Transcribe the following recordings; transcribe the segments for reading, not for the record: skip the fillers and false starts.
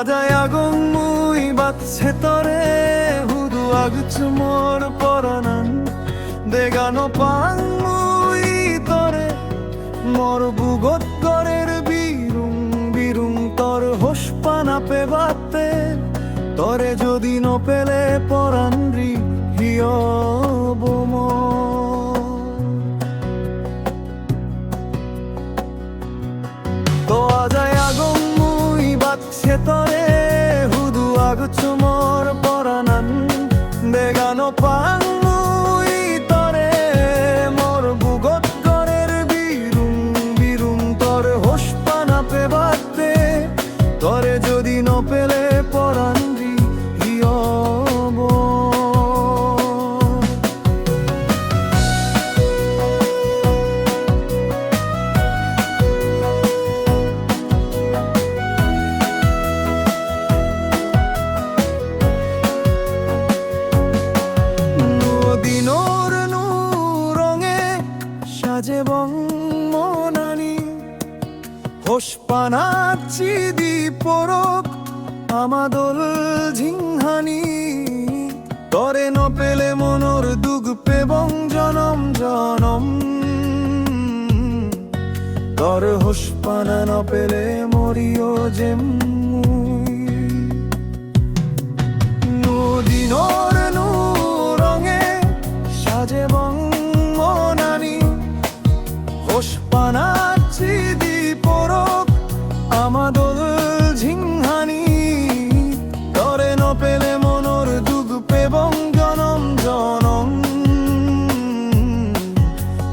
আজায় আগং মুই বাতছে তরে হুদু আগছ মোর পরানান দেগানো পাং মুই তরে মোর বুগত গরের বিরুং বিরুং তর হোসপানা পে বাতে তরে যদি ন পেলে পরান রি হিয় বোমো তো আজায় আগং মুই বাতছে তরে হুদু আগছ মোর পরানান দেগানো পাং মুই তরে মোর বুগত গরের বিরুং বিরুং তর হোসপানা পে বাতে তরে যদি ন পেলে পরান রি হিয় সাজে বং মনানি হোসপানা চিদি পরক আমাদল ঝিংহানি তরে ন পেলে মনর দুগ পেবং জনম জনম তর হোসপানা ন পেলে মরিও যেম নদীনর নু রঙে সাজে বং মনানি হোসপানা চিদি পরক আমাদল ঝিংহানি তরে ন পেলে মনর দুগ পেবং জনম জনম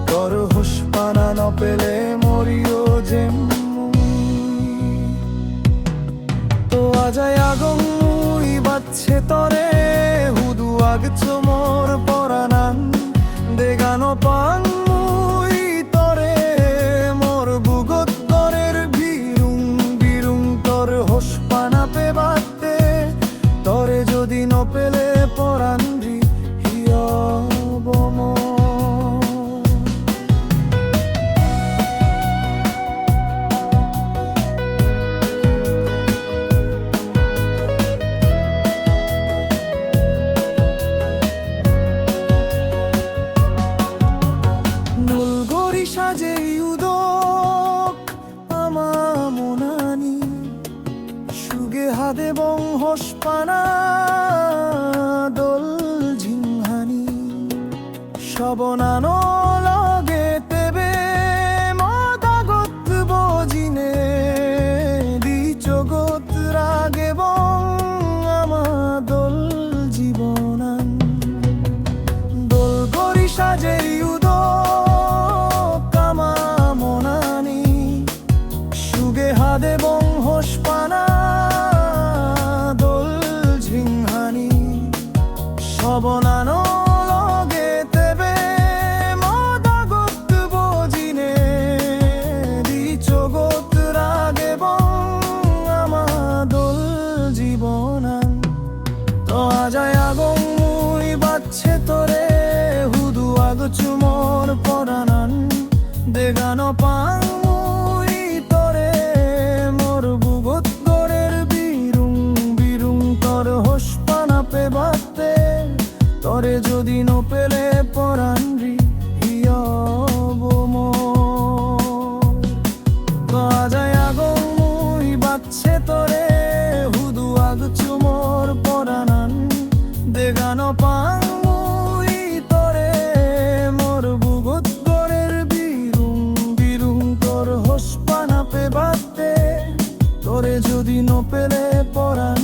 তর হোসপানা ন পেলে মরিও যেম তো আজায় আগং মুই বাতছে তরে হুদু আগছ মোর পরানান দেগানো পাং মুই তরে মোর বুগত গরের বিরুং বিরুং তর হোসপানা পে বাতে তরে যদি ন পেলে পরান রি হিয় বোমো সাজে উদক আমা মনানি সুগে হাদে বং হোসপানা দল ঝিংহানি সবনানো লগে তেবে মদাগত বজিনে দি জগত রাগে বং আমা দল জীবনান দোল গরি সাজে হাদে বং হোসপানা দোল ঝিংহানি সবনানো লগে তেবে মদাগত বজিনে দি জগত রাগে বং আমা দোল জীবনান তো আজায় আগং মুই বাতছে তরে হুদু আগছ মোর পরানান দেগানো পাং বাতে তরে যদি ন পেলে পরান রি হিয় বোমো আজায় আগং মুই বাতছে তরে হুদু আগছ মোর পরানান দেগানো পাং মুই তরে মোর বুগত গরের বিরুং বিরুং তর হোসপানা পে বাতে তরে যদি ন পেলে পরান